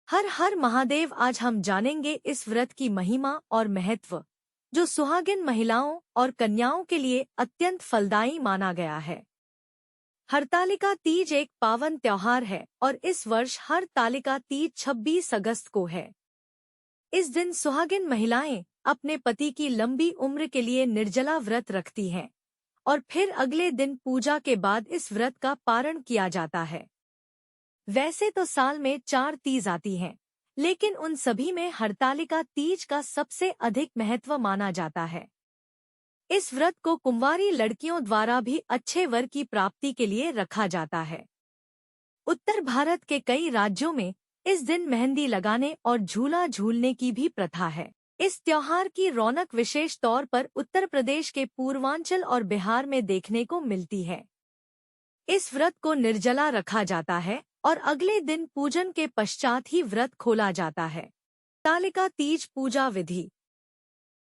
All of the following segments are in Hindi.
हर हर महादेव। आज हम जानेंगे इस व्रत की महिमा और महत्व, जो सुहागिन महिलाओं और कन्याओं के लिए अत्यंत फलदायी माना गया है। हरतालिका तीज एक पावन त्योहार है और इस वर्ष हरतालिका तीज 26 अगस्त को है। इस दिन सुहागिन महिलाएं अपने पति की लंबी उम्र के लिए निर्जला व्रत रखती हैं और फिर अगले दिन पूजा के बाद इस व्रत का पारण किया जाता है। वैसे तो साल में 4 तीज आती हैं, लेकिन उन सभी में हरतालिका तीज का सबसे अधिक महत्व माना जाता है। इस व्रत को कुंवारी लड़कियों द्वारा भी अच्छे वर की प्राप्ति के लिए रखा जाता है। उत्तर भारत के कई राज्यों में इस दिन मेहंदी लगाने और झूला झूलने की भी प्रथा है। इस त्योहार की रौनक विशेष तौर पर उत्तर प्रदेश के पूर्वांचल और बिहार में देखने को मिलती है। इस व्रत को निर्जला रखा जाता है और अगले दिन पूजन के पश्चात ही व्रत खोला जाता है। हरतालिका तीज पूजा विधि।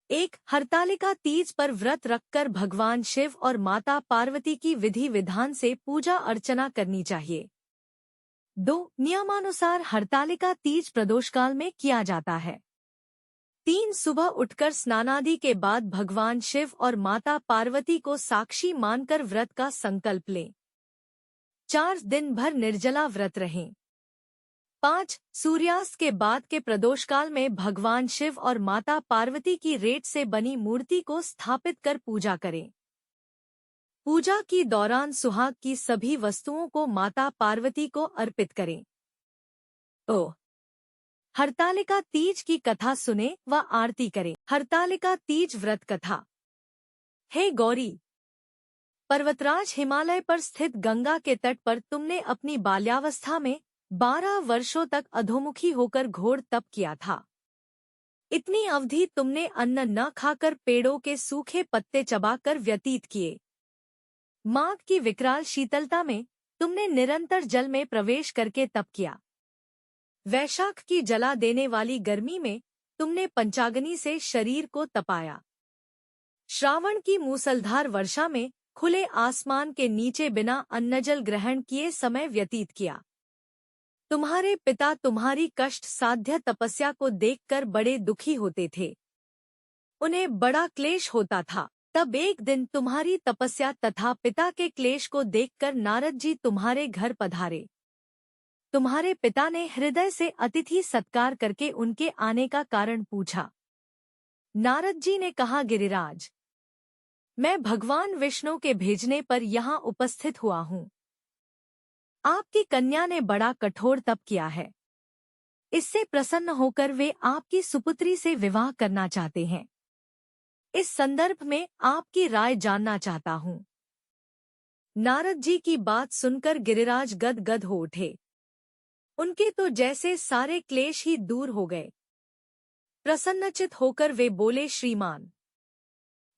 1. हरतालिका तीज पर व्रत रखकर भगवान शिव और माता पार्वती की विधि विधान से पूजा अर्चना करनी चाहिए। 2. नियमानुसार हरतालिका तीज प्रदोषकाल में किया जाता है। 3. सुबह उठकर स्नानादि के बाद भगवान शिव और माता पार्वती को साक्षी मानकर व्रत का संकल्प लें। 4. दिन भर निर्जला व्रत रहें। 5. सूर्यास्त के बाद के प्रदोषकाल में भगवान शिव और माता पार्वती की रेत से बनी मूर्ति को स्थापित कर पूजा करें। पूजा की दौरान सुहाग की सभी वस्तुओं को माता पार्वती को अर्पित करें। हरतालिका तीज की कथा सुने व आरती करें। हरतालिका तीज व्रत कथा। हे गौरी, पर्वतराज हिमालय पर स्थित गंगा के तट पर तुमने अपनी बाल्यावस्था में 12 वर्षों तक अधोमुखी होकर घोर तप किया था। इतनी अवधि तुमने अन्न न खाकर पेड़ों के सूखे पत्ते चबाकर व्यतीत किए। माघ की विकराल शीतलता में तुमने निरंतर जल में प्रवेश करके तप किया। वैशाख की जला देने वाली गर्मी में तुमने पंचाग्नि से शरीर को तपाया। श्रावण की मूसलधार वर्षा में खुले आसमान के नीचे बिना अन्नजल ग्रहण किए समय व्यतीत किया। तुम्हारे पिता तुम्हारी कष्ट साध्य तपस्या को देखकर बड़े दुखी होते थे। उन्हें बड़ा क्लेश होता था। तब एक दिन तुम्हारी तपस्या तथा पिता के क्लेश को देखकर नारद जी तुम्हारे घर पधारे। तुम्हारे पिता ने हृदय से अतिथि सत्कार करके उनके आने का कारण पूछा। नारद जी ने कहा, गिरिराज, मैं भगवान विष्णु के भेजने पर यहाँ उपस्थित हुआ हूँ। आपकी कन्या ने बड़ा कठोर तप किया है। इससे प्रसन्न होकर वे आपकी सुपुत्री से विवाह करना चाहते हैं। इस संदर्भ में आपकी राय जानना चाहता हूँ। नारद जी की बात सुनकर गिरिराज गदगद हो उठे। उनके तो जैसे सारे क्लेश ही दूर हो गए। प्रसन्नचित होकर वे बोले, श्रीमान,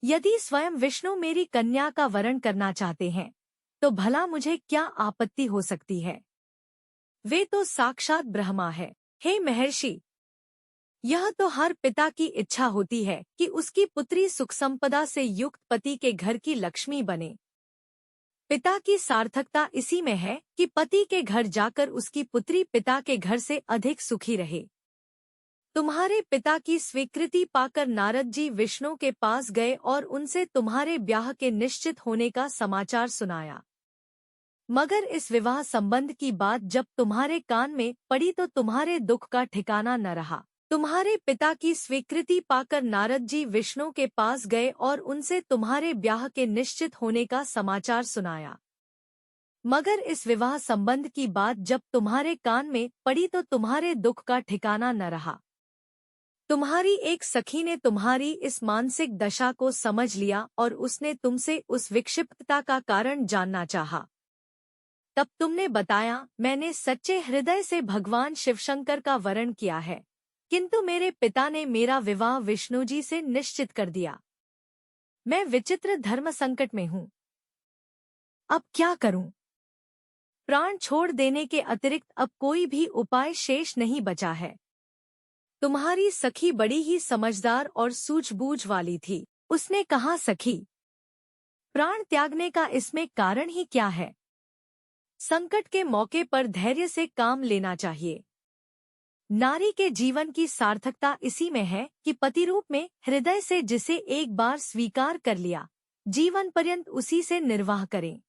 यदि स्वयं विष्णु मेरी कन्या का वरण करना चाहते हैं तो भला मुझे क्या आपत्ति हो सकती है। वे तो साक्षात ब्रह्मा है। हे महर्षि, यह तो हर पिता की इच्छा होती है कि उसकी पुत्री सुख संपदा से युक्त पति के घर की लक्ष्मी बने। पिता की सार्थकता इसी में है कि पति के घर जाकर उसकी पुत्री पिता के घर से अधिक सुखी रहे। तुम्हारे पिता की स्वीकृति पाकर नारद जी विष्णु के पास गए और उनसे तुम्हारे ब्याह के निश्चित होने का समाचार सुनाया। मगर इस विवाह संबंध की बात जब तुम्हारे कान में पड़ी तो तुम्हारे दुख का ठिकाना न रहा। तुम्हारे पिता की स्वीकृति पाकर नारद जी विष्णु के पास गए और उनसे तुम्हारे ब्याह के निश्चित होने का समाचार सुनाया। मगर इस विवाह संबंध की बात जब तुम्हारे कान में पड़ी तो तुम्हारे दुख का ठिकाना न रहा। तुम्हारी एक सखी ने तुम्हारी इस मानसिक दशा को समझ लिया और उसने तुमसे उस विक्षिप्तता का कारण जानना चाहा। तब तुमने बताया, मैंने सच्चे हृदय से भगवान शिवशंकर का वरण किया है, किंतु मेरे पिता ने मेरा विवाह विष्णु जी से निश्चित कर दिया। मैं विचित्र धर्म संकट में हूँ। अब क्या करूं? प्राण छोड़ देने के अतिरिक्त अब कोई भी उपाय शेष नहीं बचा है। तुम्हारी सखी बड़ी ही समझदार और सूझबूझ वाली थी। उसने कहा, सखी, प्राण त्यागने का इसमें कारण ही क्या है? संकट के मौके पर धैर्य से काम लेना चाहिए। नारी के जीवन की सार्थकता इसी में है कि पति रूप में हृदय से जिसे एक बार स्वीकार कर लिया, जीवन पर्यंत उसी से निर्वाह करें।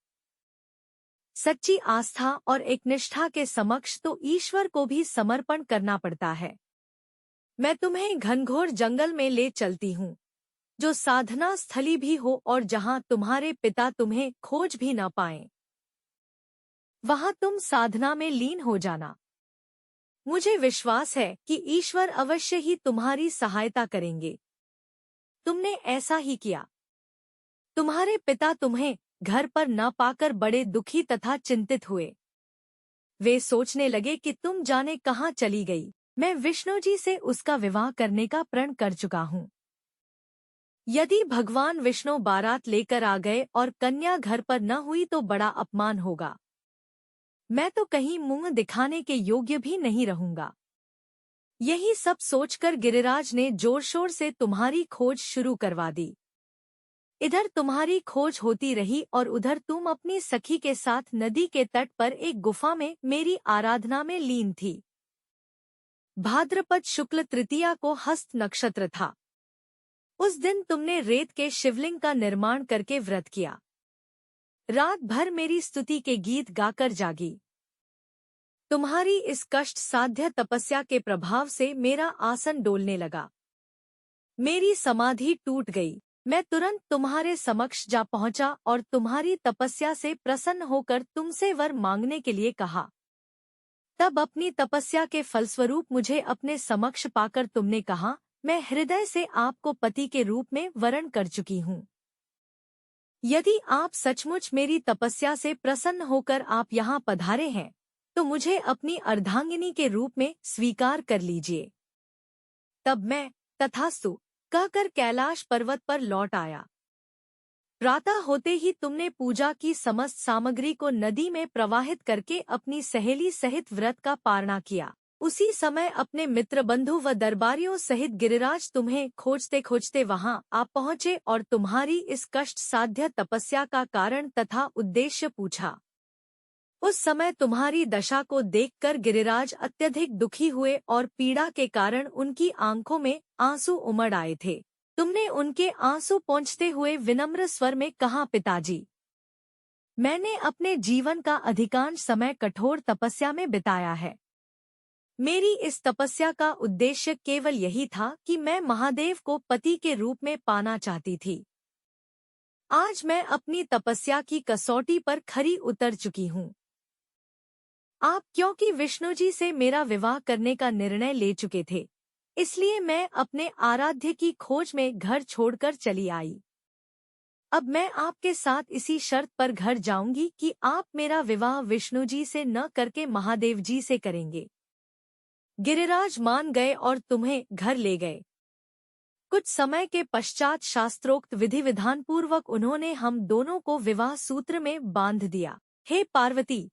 सच्ची आस्था और एक निष्ठा के समक्ष तो ईश्वर को भी समर्पण करना पड़ता है। मैं तुम्हें घनघोर जंगल में ले चलती हूँ, जो साधना स्थली भी हो और जहाँ तुम्हारे पिता तुम्हें खोज भी न पाएं। वहाँ तुम साधना में लीन हो जाना। मुझे विश्वास है कि ईश्वर अवश्य ही तुम्हारी सहायता करेंगे। तुमने ऐसा ही किया। तुम्हारे पिता तुम्हें घर पर न पाकर बड़े दुखी तथा चिंतित हुए। वे सोचने लगे कि तुम जाने कहाँ चली गई। मैं विष्णु जी से उसका विवाह करने का प्रण कर चुका हूँ। यदि भगवान विष्णु बारात लेकर आ गए और कन्या घर पर न हुई तो बड़ा अपमान होगा। मैं तो कहीं मुंह दिखाने के योग्य भी नहीं रहूंगा। यही सब सोचकर गिरिराज ने जोर शोर से तुम्हारी खोज शुरू करवा दी। इधर तुम्हारी खोज होती रही और उधर तुम अपनी सखी के साथ नदी के तट पर एक गुफा में मेरी आराधना में लीन थी। भाद्रपद शुक्ल तृतीया को हस्त नक्षत्र था। उस दिन तुमने रेत के शिवलिंग का निर्माण करके व्रत किया। रात भर मेरी स्तुति के गीत गाकर जागी। तुम्हारी इस कष्ट साध्य तपस्या के प्रभाव से मेरा आसन डोलने लगा। मेरी समाधि टूट गई। मैं तुरंत तुम्हारे समक्ष जा पहुंचा और तुम्हारी तपस्या से प्रसन्न होकर तुमसे वर मांगने के लिए कहा। तब अपनी तपस्या के फलस्वरूप मुझे अपने समक्ष पाकर तुमने कहा, मैं हृदय से आपको पति के रूप में वरण कर चुकी हूँ। यदि आप सचमुच मेरी तपस्या से प्रसन्न होकर आप यहाँ पधारे हैं, तो मुझे अपनी अर्धांगिनी के रूप में स्वीकार कर लीजिए। तब मैं तथास्तु कहकर कैलाश पर्वत पर लौट आया। प्रातः होते ही तुमने पूजा की समस्त सामग्री को नदी में प्रवाहित करके अपनी सहेली सहित व्रत का पारणा किया। उसी समय अपने मित्र बंधु व दरबारियों सहित गिरिराज तुम्हें खोजते खोजते वहां आप पहुंचे और तुम्हारी इस कष्ट साध्य तपस्या का कारण तथा उद्देश्य पूछा। उस समय तुम्हारी दशा को देखकर गिरिराज अत्यधिक दुखी हुए और पीड़ा के कारण उनकी आंखों में आंसू उमड़ आए थे। तुमने उनके आंसू पोंछते हुए विनम्र स्वर में कहा, पिताजी, मैंने अपने जीवन का अधिकांश समय कठोर तपस्या में बिताया है। मेरी इस तपस्या का उद्देश्य केवल यही था कि मैं महादेव को पति के रूप में पाना चाहती थी। आज मैं अपनी तपस्या की कसौटी पर खरी उतर चुकी हूँ। आप क्योंकि विष्णु जी से मेरा विवाह करने का निर्णय ले चुके थे, इसलिए मैं अपने आराध्य की खोज में घर छोड़कर चली आई। अब मैं आपके साथ इसी शर्त पर घर जाऊंगी कि आप मेरा विवाह विष्णु जी से न करके महादेव जी से करेंगे। गिरिराज मान गए और तुम्हें घर ले गए। कुछ समय के पश्चात शास्त्रोक्त विधि विधान पूर्वक उन्होंने हम दोनों को विवाह सूत्र में बांध दिया। हे पार्वती,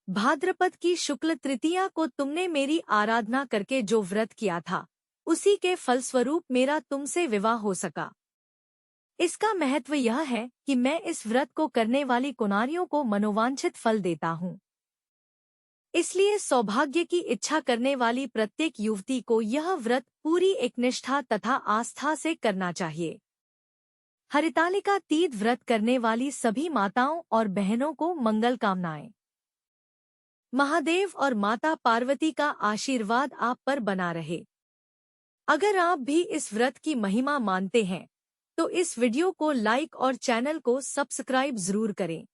भाद्रपद की शुक्ल तृतीया को तुमने मेरी आराधना करके जो व्रत किया था, उसी के फलस्वरूप मेरा तुमसे विवाह हो सका। इसका महत्व यह है कि मैं इस व्रत को करने वाली कुनारियों को मनोवांछित फल देता हूँ। इसलिए सौभाग्य की इच्छा करने वाली प्रत्येक युवती को यह व्रत पूरी एकनिष्ठा तथा आस्था से करना चाहिए। हरितालिका तीज व्रत करने वाली सभी माताओं और बहनों को मंगल कामनाएं। महादेव और माता पार्वती का आशीर्वाद आप पर बना रहे। अगर आप भी इस व्रत की महिमा मानते हैं, तो इस वीडियो को लाइक और चैनल को सब्सक्राइब जरूर करें।